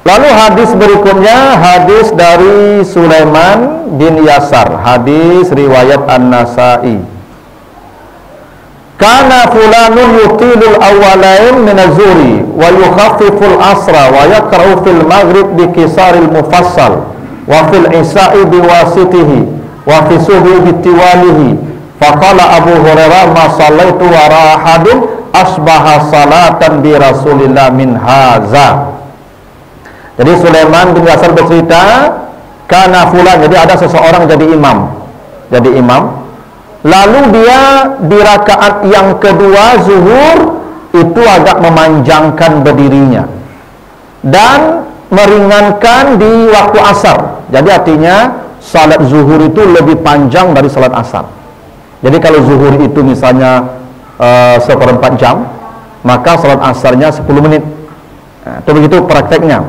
Lalu hadis berikutnya, hadis dari Sulaiman bin Yasar, hadis riwayat An-Nasa'i. Kana fulanun yutilul awwalain min az-zuhri wa yukhaffiful asra wa yaqra'u fil maghrib bi qisaril mufassal wa fil isha'i bi wasitihi wa fi subhi bi tiwalihi. Faqala Abu Hurairah ma sallaitu wara ahadin asbaha salatan bi Rasulillah min haza. Jadi Sulaiman bin Yasar bercerita, kana fulan, jadi ada seseorang jadi imam. Lalu dia di rakaat yang kedua zuhur itu agak memanjangkan berdirinya dan meringankan di waktu asar. Jadi artinya salat zuhur itu lebih panjang dari salat asar. Jadi kalau zuhur itu misalnya 1/4 jam, maka salat asarnya 10 menit. Nah, itu begitu prakteknya.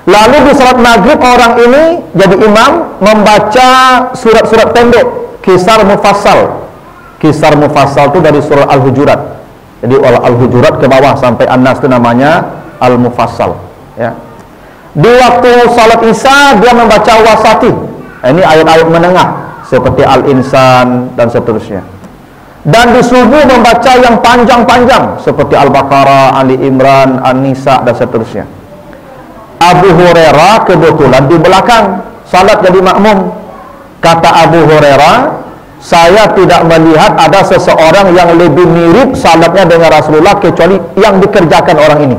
Lalu di salat maghrib orang ini jadi imam membaca surat-surat pendek, kisar mufassal. Kisar mufassal itu dari surah Al-Hujurat. Jadi Al-Hujurat ke bawah sampai An-Nas itu namanya Al-Mufassal, ya. Di waktu salat Isya dia membaca wasati. Ini ayat-ayat menengah seperti Al-Insan dan seterusnya. Dan di subuh membaca yang panjang-panjang seperti Al-Baqarah, Ali Imran, An-Nisa dan seterusnya. Abu Hurairah kebetulan di belakang salat jadi makmum. Kata Abu Hurairah, saya tidak melihat ada seseorang yang lebih mirip salatnya dengan Rasulullah kecuali yang dikerjakan orang ini.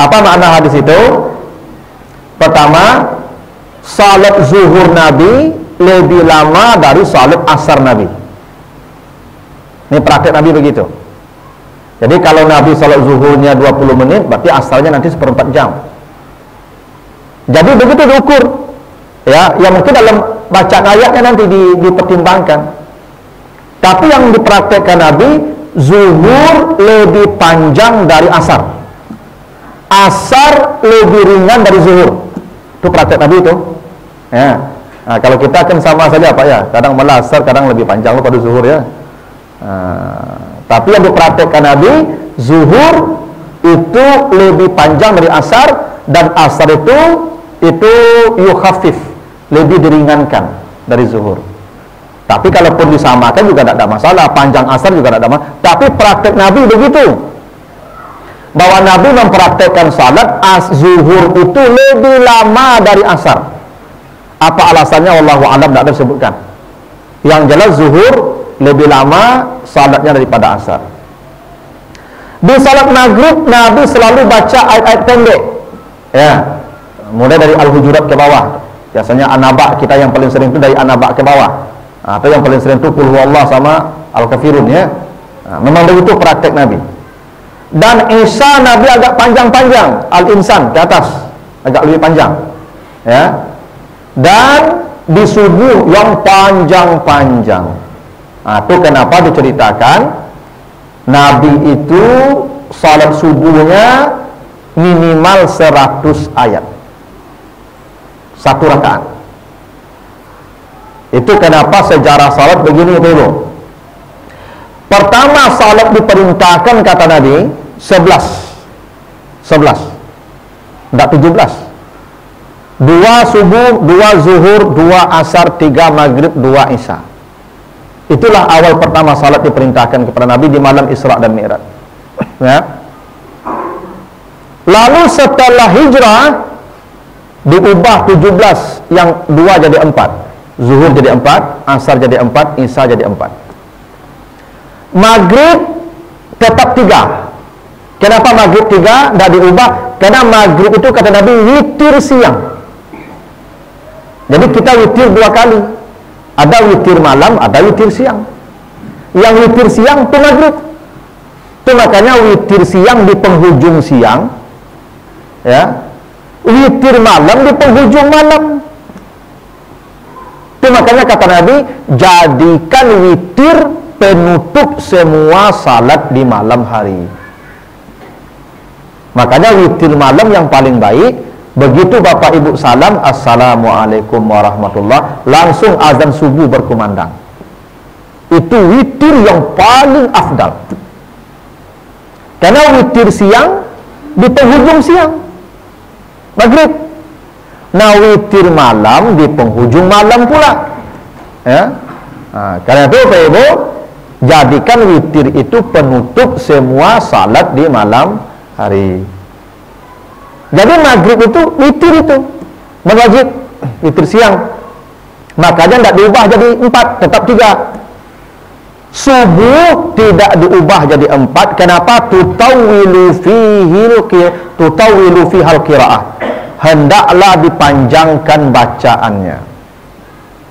Apa makna hadis itu? Pertama, salat zuhur Nabi lebih lama dari salat asar Nabi. Ini praktek Nabi begitu. Jadi kalau Nabi salat zuhurnya 20 menit, berarti asarnya nanti 1/4 jam. Jadi begitu diukur. Ya, yang mungkin dalam bacaan ayatnya nanti dipertimbangkan. Tapi yang dipraktekkan Nabi, zuhur lebih panjang dari asar. Asar lebih ringan dari zuhur. Itu praktek Nabi itu. Ya. Nah, kalau kita kan sama saja Pak ya. Kadang malah asar, kadang lebih panjang pada zuhur ya. Tapi yang dipraktekkan Nabi, zuhur itu lebih panjang dari asar, dan asar itu yukhaffif, lebih diringankan dari zuhur. Tapi kalaupun disamakan juga tidak ada masalah, panjang asar juga tidak ada masalah. Tapi praktek Nabi begitu, bahwa Nabi mempraktekkan salat zuhur itu lebih lama dari asar. Apa alasannya? Wallahu a'lam, tidak ada disebutkan. Yang jelas zuhur lebih lama salatnya daripada asar. Di salat maghrib Nabi selalu baca ayat-ayat pendek, ya, mulai dari Al-Hujurat ke bawah. Biasanya An-Naba, kita yang paling sering itu dari An-Naba ke bawah, atau yang paling sering itu Qul Huwallah sama Al-Kafirun, ya. Memang begitu praktek Nabi. Dan Isya Nabi agak panjang-panjang, Al-Insan ke atas agak lebih panjang, ya. Dan di subuh yang panjang-panjang. Nah, itu kenapa diceritakan Nabi itu salat subuhnya minimal 100 ayat satu rakaat. Itu kenapa sejarah salat begini dulu. Pertama salat diperintahkan kata Nabi 11, tidak 17. 2 subuh, 2 zuhur, 2 asar, 3 maghrib, 2 isya. Itulah awal pertama salat diperintahkan kepada Nabi di malam Isra dan Mi'raj, ya. Lalu setelah hijrah diubah 17, yang 2 jadi 4, zuhur jadi 4, asar jadi 4, isya jadi 4. Maghrib tetap 3. Kenapa maghrib 3 tidak diubah? Karena maghrib itu kata Nabi witir siang. Jadi kita witir 2 kali. Ada witir malam, ada witir siang. Yang witir siang itu maghrib. Itu makanya witir siang di penghujung siang, ya. Witir malam di penghujung malam. Itu makanya kata Nabi, jadikan witir penutup semua salat di malam hari. Makanya witir malam yang paling baik. Begitu Bapak Ibu salam, Assalamualaikum warahmatullah, langsung azan subuh berkumandang. Itu witir yang paling afdal. Karena witir siang di penghujung siang, maghrib. Nah, witir malam di penghujung malam pula. Ya. Karena itu Pak Ibu, jadikan witir itu penutup semua salat di malam hari. Jadi maghrib itu witir itu berwajib, witir siang. Makanya tidak diubah jadi 4, tetap 3. Subuh tidak diubah jadi 4. Kenapa? Tutawwilu fihal qiraah. Hendaklah dipanjangkan bacaannya.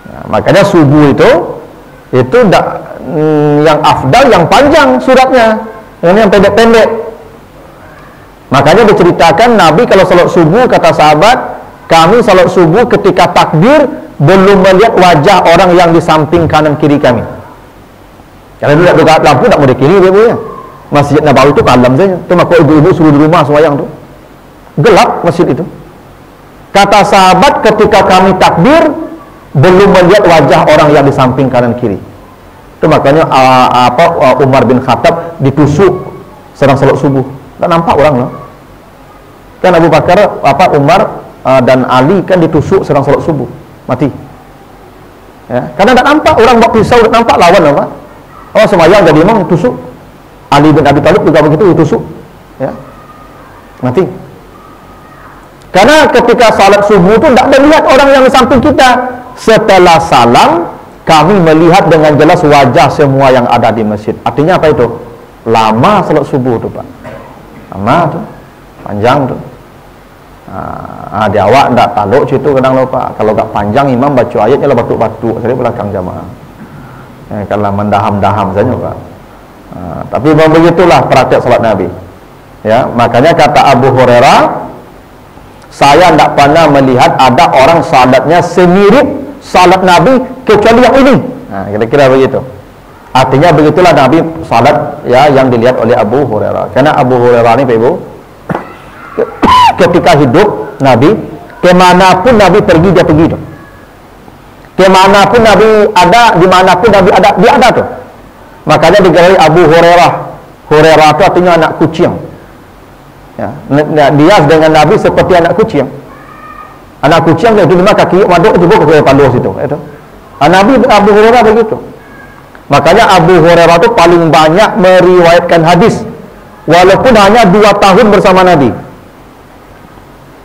Nah, makanya subuh itu yang afdal yang panjang suratnya, yang pendek-pendek. Makanya diceritakan Nabi kalau salat subuh, kata sahabat, kami salat subuh ketika takbir belum melihat wajah orang yang di samping kanan kiri kami. Karena dulu dekat lampu tak mau di kiri dia punya. Masjid Nabawi itu kalam saja. Itu maka ibu-ibu suruh di rumah sembahyang tu. Gelap masjid itu. Kata sahabat ketika kami takbir belum melihat wajah orang yang di samping kanan kiri. Itu makanya Umar bin Khattab ditusuk sedang salat subuh. Tak nampak orang loh. Kan Abu Bakar, Umar dan Ali kan ditusuk sedang salat subuh, mati. Ya, karena tak nampak orang bawa pisau, tak nampak lawan apa. Sembahyang jadi imam tusuk. Ali bin Abi Thalib juga begitu, ditusuk. Ya. Mati. Karena ketika salat subuh itu tidak melihat orang yang di samping kita. Setelah salam, kami melihat dengan jelas wajah semua yang ada di masjid. Artinya apa itu? Lama salat subuh itu, Pak. Lama tu, panjang tu. Di awak tidak taluk situ kadang lupa. Kalau tak panjang imam baca ayatnya lah batuk-batuk dari belakang jamaah. Kalau mendaham-daham saja, Pak. Tapi begitulah praktek salat Nabi. Ya, makanya kata Abu Hurairah, saya tidak pernah melihat ada orang salatnya semirip salat Nabi kecuali yang ini. Kira-kira begitu. Artinya begitulah Nabi salat ya yang dilihat oleh Abu Hurairah. Karena Abu Hurairah ini, Pak Ibu, ketika hidup Nabi, kemanapun Nabi pergi dia pergi tu. Kemanapun Nabi ada, dimanapun Nabi ada, dia ada tu. Makanya digelari Abu Hurairah. Hurairah itu artinya anak kucing. Ya, dia dengan Nabi seperti anak kucing. Anak kucing itu lima kaki maduk itu bukan palu situ. Itu. Nabi Abu Hurairah begitu. Makanya Abu Hurairah itu paling banyak meriwayatkan hadis, walaupun hanya 2 tahun bersama Nabi.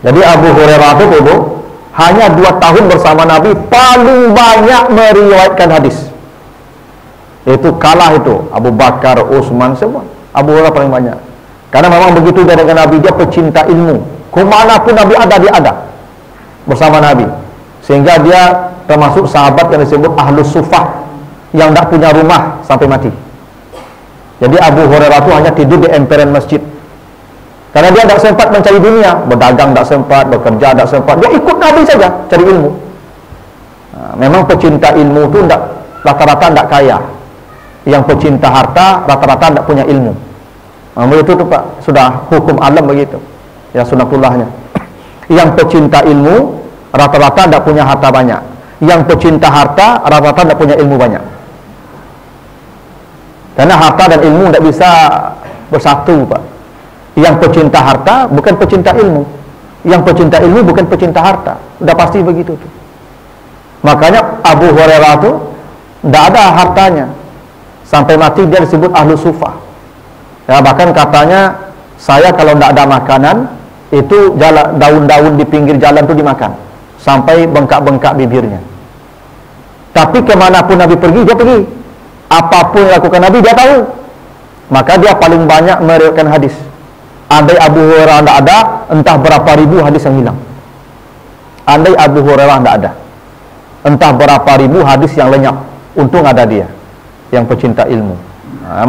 Jadi Abu Hurairah itu, Ibu, hanya 2 tahun bersama Nabi paling banyak meriwayatkan hadis. Itu kalah itu Abu Bakar, Utsman semua. Abu Hurairah paling banyak. Karena memang begitu dia dengan Nabi, dia pecinta ilmu. Kemanapun Nabi ada, dia ada bersama Nabi. Sehingga dia termasuk sahabat yang disebut Ahlus Suffah, yang tidak punya rumah sampai mati. Jadi Abu Hurairah itu hanya tidur di emperan masjid. Karena dia tidak sempat mencari dunia, berdagang tidak sempat, bekerja tidak sempat. Dia ikut Nabi saja cari ilmu. Memang pecinta ilmu itu rata-rata tidak kaya. Yang pecinta harta rata-rata tidak punya ilmu. Begitu tu Pak, sudah hukum alam begitu. Ya sunatullahnya. Yang pecinta ilmu rata-rata tidak punya harta banyak. Yang pecinta harta rata-rata tidak punya ilmu banyak. Karena harta dan ilmu tidak bisa bersatu, Pak. Yang pecinta harta bukan pecinta ilmu. Yang pecinta ilmu bukan pecinta harta. Sudah pasti begitu tuh. Makanya Abu Hurairah itu tidak ada hartanya. Sampai mati dia disebut Ahlus Suffah. Ya, bahkan katanya, saya kalau tidak ada makanan, itu daun-daun di pinggir jalan itu dimakan sampai bengkak-bengkak bibirnya. Tapi kemanapun Nabi pergi, dia pergi. Apapun yang lakukan Nabi, dia tahu. Maka dia paling banyak meriwayatkan hadis. Andai Abu Hurairah tidak ada, entah berapa ribu hadis yang hilang. Andai Abu Hurairah tidak ada, entah berapa ribu hadis yang lenyap. Untung ada dia, yang pecinta ilmu.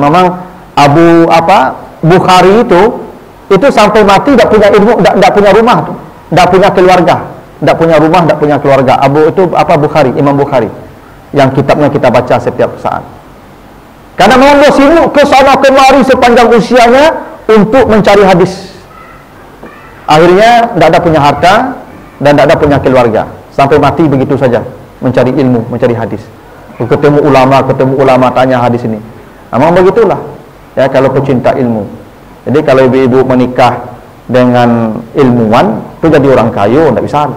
Memang Bukhari itu sampai mati tidak punya ilmu, tidak punya rumah tuh, tidak punya keluarga, tidak punya rumah, tidak punya keluarga. Bukhari, Imam Bukhari, yang kitabnya kita baca setiap saat. Karena memang dia sibuk ke sana kemari sepanjang usianya untuk mencari hadis. Akhirnya tidak ada punya harta dan tidak ada punya keluarga, sampai mati begitu saja mencari ilmu, mencari hadis. Ketemu ulama tanya hadis ini. Memang begitulah. Ya, kalau pecinta ilmu. Jadi kalau ibu-ibu menikah dengan ilmuwan itu jadi orang kaya, tidak bisa.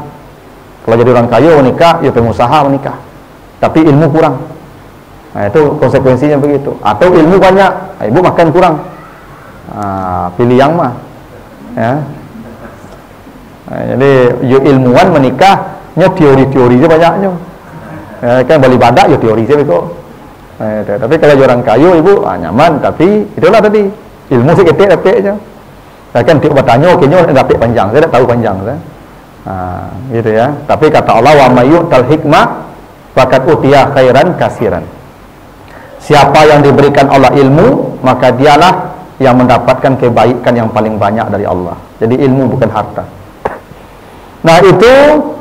Kalau jadi orang kaya menikah, ya pengusaha menikah, tapi ilmu kurang. Nah, itu konsekuensinya begitu. Atau ilmu banyak, ibu makan kurang. Pilih yang mah, ya. Nah, jadi ilmuwan menikahnya teori-teori aja banyaknya. Kan balik badak ya teori aja begitu. Tapi kalau orang kaya ibu nyaman, tapi itulah tadi ilmu sih ketik aja. Kan tiap bertanya, kayaknya dapat panjang, saya tak tahu panjang, saya. Gitu ya. Tapi kata Allah, wa mayyu'tal hikmah faqad utiya khairan kasiran. Siapa yang diberikan Allah ilmu, maka dialah yang mendapatkan kebaikan yang paling banyak dari Allah. Jadi ilmu bukan harta. Nah, itu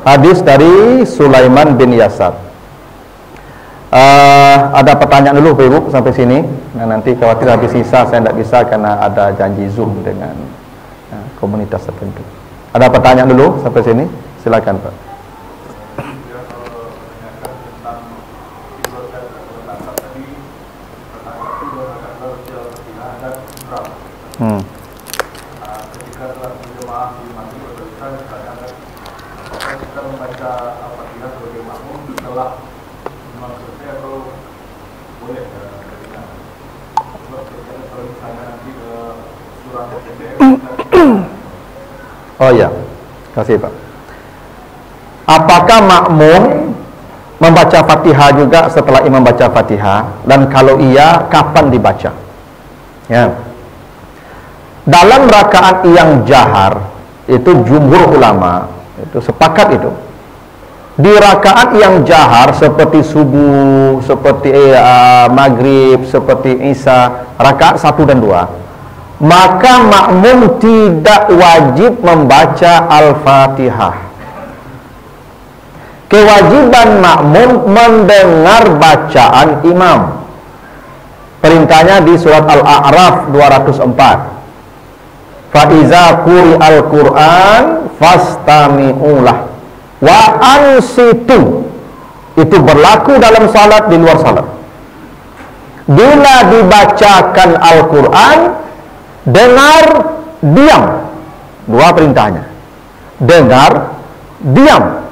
hadis dari Sulaiman bin Yasar. Ada pertanyaan dulu Pak Ibu sampai sini. Nah, nanti khawatir habis sisa saya tidak bisa karena ada janji Zoom dengan komunitas tertentu. Ada pertanyaan dulu sampai sini? Silakan Pak. Oh ya, kasih Pak. Apakah makmum membaca Fatihah juga setelah imam baca Fatihah? Dan kalau iya, kapan dibaca? Ya. Dalam rakaat yang jahar, itu jumhur ulama itu sepakat itu. Di rakaat yang jahar seperti subuh, seperti maghrib, seperti isya, rakaat 1 dan 2. Maka makmum tidak wajib membaca Al-Fatihah. Kewajiban makmum mendengar bacaan imam. Perintahnya di surat Al-A'raf 204. Fa'iza quri'al Qur'an fastami'ulah wa ansitu. Itu berlaku dalam salat, di luar salat. Bila dibacakan Al-Quran, dengar, diam. Dua perintahnya. Dengar, diam.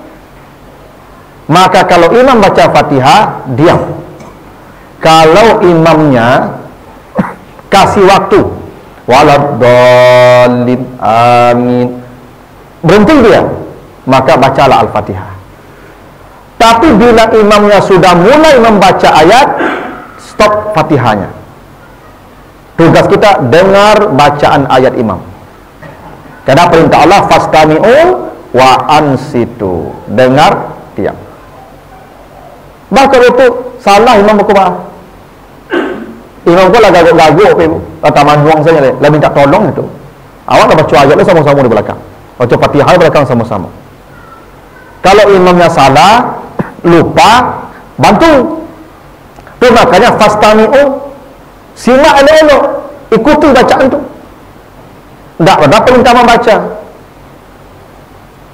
Maka kalau imam baca Fatihah, diam. Kalau imamnya kasih waktu, waladdallin, amin, berhenti dia, maka bacalah Al-Fatihah. Tapi bila imamnya sudah mulai membaca ayat, stop Fatihahnya. Tugas kita dengar bacaan ayat imam. Karena perintah Allah fastami'u wa ansitu. Dengar, diam. Bahkan itu salah imam berkubah. Imam pun lah gaguk-gaguk, kata manjuang saja, lah minta tolong itu. Awak dah baca ayat sama-sama di belakang. Baca Fatihah di belakang sama-sama. Kalau imamnya salah, lupa, bantu. Itu makanya fastami'u. Simak elok-elok, ikuti bacaan itu. Tak ada perintah membaca,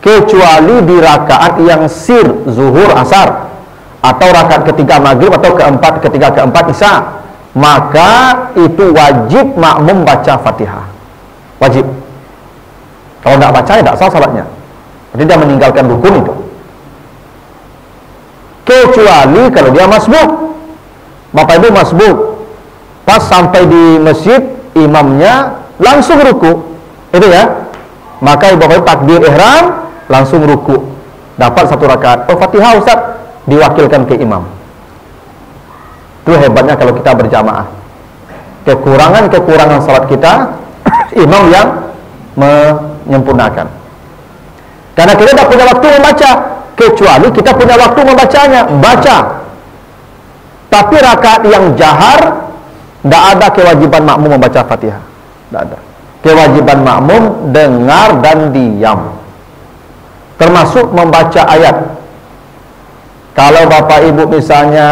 kecuali di rakaat yang sir, zuhur, asar, atau rakaat ketiga maghrib, atau ketiga keempat isya. Maka itu wajib makmum baca Fatihah. Wajib. Kalau tidak baca, tidak sah salatnya. Jadi dia meninggalkan rukun itu. Kecuali kalau dia masbuk. Bapak ibu masbuk, pas sampai di masjid, imamnya langsung ruku, itu ya, maka ibu bapak takbir ihram, langsung ruku, dapat satu rakaat. Oh, Fatihah Ustaz, diwakilkan ke imam. Itu hebatnya kalau kita berjamaah. Kekurangan salat kita, imam yang menyempurnakan. Karena kita tidak punya waktu membaca, kecuali kita punya waktu membacanya, baca. Tapi rakaat yang jahar, tidak ada kewajiban makmum membaca Fatihah. Tidak ada. Kewajiban makmum dengar dan diam. Termasuk membaca ayat. Kalau bapak ibu misalnya,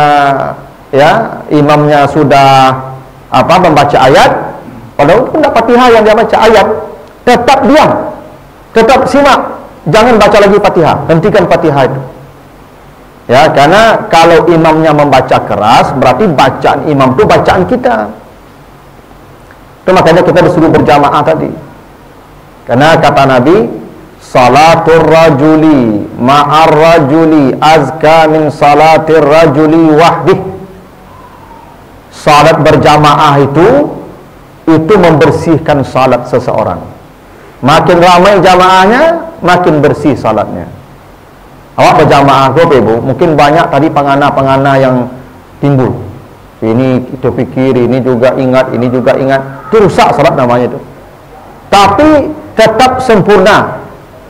ya, imamnya sudah membaca ayat, padahal pun tidak Fatihah yang dia baca ayat, tetap diam, tetap simak, jangan baca lagi Fatihah, hentikan Fatihah itu. Ya, karena kalau imamnya membaca keras, berarti bacaan imam itu bacaan kita. Itu makanya kita disuruh berjamaah tadi. Karena kata Nabi, salatul rajuli ma'ar rajuli azka min salatir rajuli wahdih. Salat berjamaah itu membersihkan salat seseorang. Makin ramai jamaahnya, makin bersih salatnya. Awak berjamaah kau ibu, mungkin banyak tadi pengana-pengana yang timbul. Ini kita pikir, ini juga ingat, ini juga ingat. Itu rusak salat namanya itu. Tapi tetap sempurna.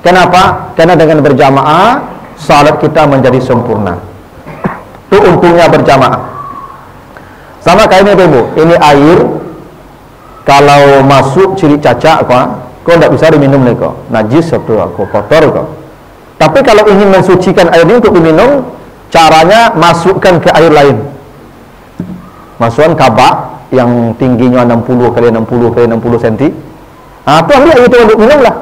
Kenapa? Karena dengan berjamaah salat kita menjadi sempurna. Itu untungnya berjamaah. Sama kayak ini ibu, ini air kalau masuk ciri cacak kau tidak bisa diminum lagi kau. Najis atau kotor kau. Tapi kalau ingin mensucikan air ini untuk diminum, caranya masukkan ke air lain. Masukkan kabak yang tingginya 60 kali 60 kali 60 cm. Itu ambil air itu untuk minum lah.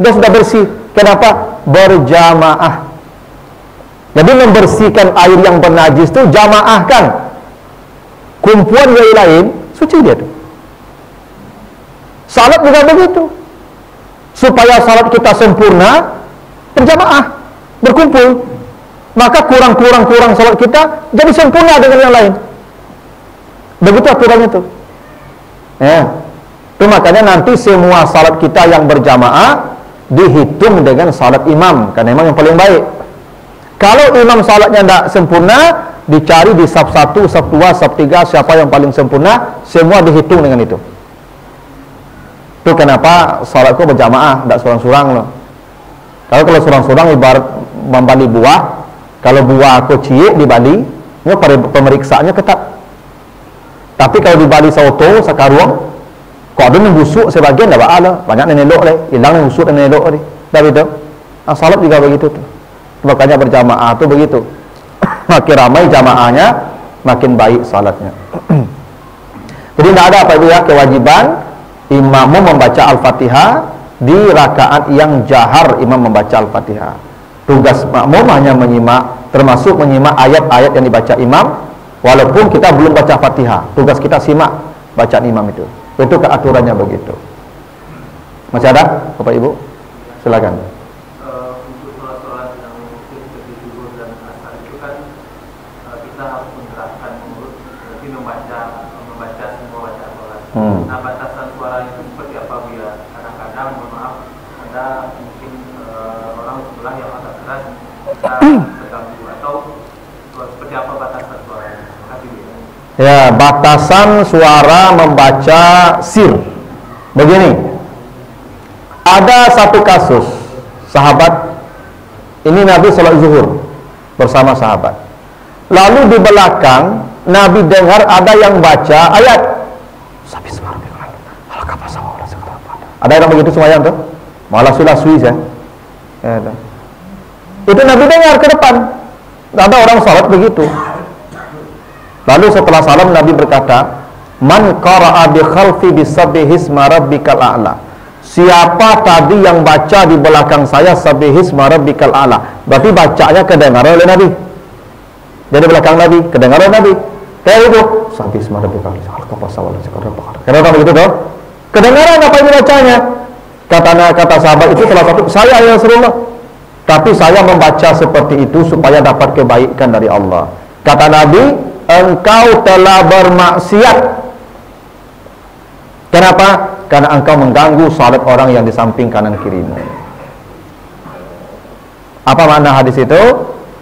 Dia sudah bersih. Kenapa? Berjamaah. Jadi membersihkan air yang bernajis itu jamaahkan. Kumpulan air lain, suci dia tu. Salat juga begitu. Supaya salat kita sempurna, berjamaah, berkumpul. Maka kurang salat kita jadi sempurna dengan yang lain. Begitu aturannya itu. Itu makanya nanti semua salat kita yang berjamaah dihitung dengan salat imam, karena imam yang paling baik. Kalau imam salatnya tidak sempurna, dicari di saf 1, saf 2, saf 3 siapa yang paling sempurna, semua dihitung dengan itu. Itu kenapa salatku berjamaah, tidak seorang-seorang loh. Kalau seorang-seorang ibarat membali buah, kalau buah aku ciek di Bali, pemeriksaannya ketat. Tapi kalau di Bali sauto, sakaruang, kok ada yang busuk sebagian dah lah, banyak yang elok leh, hilang yang busuk dan elok leh. Dah begitu. Salat juga begitu tuh. Makanya berjamaah tuh begitu. Makin ramai jamaahnya, makin baik salatnya. Jadi tidak ada apa itu ya kewajiban imam membaca Al-Fatihah di rakaat yang jahar imam membaca Al-Fatihah. Tugas makmum hanya menyimak, termasuk menyimak ayat-ayat yang dibaca imam, walaupun kita belum baca Fatihah. Tugas kita simak bacaan imam itu. Itu keaturannya begitu. Masih ada Bapak Ibu? Silakan. Untuk sholat-sholat yang mungkin seperti zuhur dan asar itu kan kita harus menerapkan mulut, berarti membaca semua bacaan sholat. Nah, batasan suara itu seperti apa Bu ya? Kadang-kadang mohon maaf ada mungkin orang sebelah yang agak keras kita terganggu, atau seperti apa batasan suaranya? Terima kasih Bu ya. Ya, batasan suara membaca sir. Begini, ada satu kasus sahabat, ini Nabi sholat zuhur bersama sahabat. Lalu di belakang Nabi dengar ada yang baca ayat. Ada yang begitu semuanya tuh, malah sudah ya. Itu Nabi dengar ke depan. Ada orang sholat begitu. Lalu setelah salam Nabi berkata, man qara'a bi khalfi bisabbihisma rabbikal a'la. Siapa tadi yang baca di belakang saya sabbihisma rabbikal a'la? Berarti bacanya kedengaran oleh Nabi. Jadi belakang Nabi, kedengaran oleh Nabi. Kayak itu, sabbihisma rabbikal a'la. Kenapa begitu toh? Kedengaran apa ini bacanya? Kata sahabat itu salah satu, saya ya Rasulullah. Tapi saya membaca seperti itu supaya dapat kebaikan dari Allah. Kata Nabi, engkau telah bermaksiat. Kenapa? Karena engkau mengganggu salat orang yang di samping kanan kirimu. Apa makna hadis itu?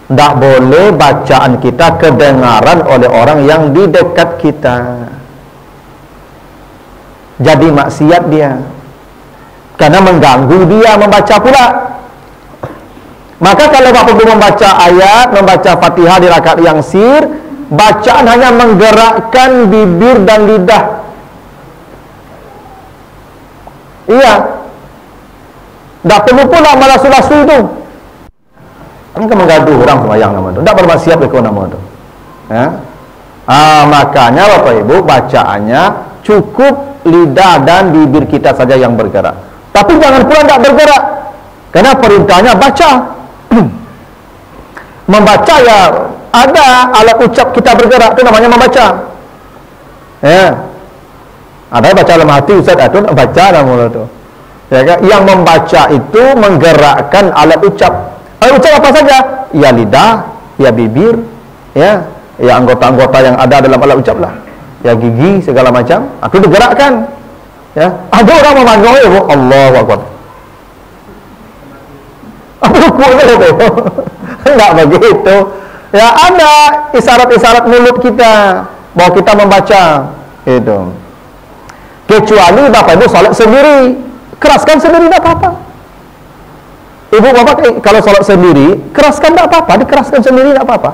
Tidak boleh bacaan kita kedengaran oleh orang yang di dekat kita. Jadi maksiat dia, karena mengganggu dia membaca pula. Maka kalau Bapak Ibu membaca ayat, membaca Fatihah di rakaat yang sir, bacaan hanya menggerakkan bibir dan lidah. Iya, tidak perlu pula malasu-lasu itu. Kan menggaduh orang sembahyang nama itu, tidak bermaksiat berkau nama itu. Ya? Makanya Bapak Ibu bacaannya cukup lidah dan bibir kita saja yang bergerak. Tapi jangan pula tidak bergerak, karena perintahnya baca. Membaca ya ada alat ucap kita bergerak, itu namanya membaca. Ya. Ada baca dalam hati Ustaz, itu baca nama itu. Ya kan? Yang membaca itu menggerakkan alat ucap. Alat ucap apa saja? Ya lidah, ya bibir, ya anggota-anggota yang ada dalam alat ucap lah. Ya gigi segala macam. Itu digerakkan. Ya, ada orang memandang itu Allahu Akbar. Apa hukumnya itu? Enggak begitu. Ya ada isyarat-isyarat mulut kita bahwa kita membaca itu. Kecuali Bapak Ibu salat sendiri, keraskan sendiri tidak apa-apa. Ibu Bapak kalau salat sendiri, keraskan tidak apa-apa, dikeraskan sendiri tidak apa-apa.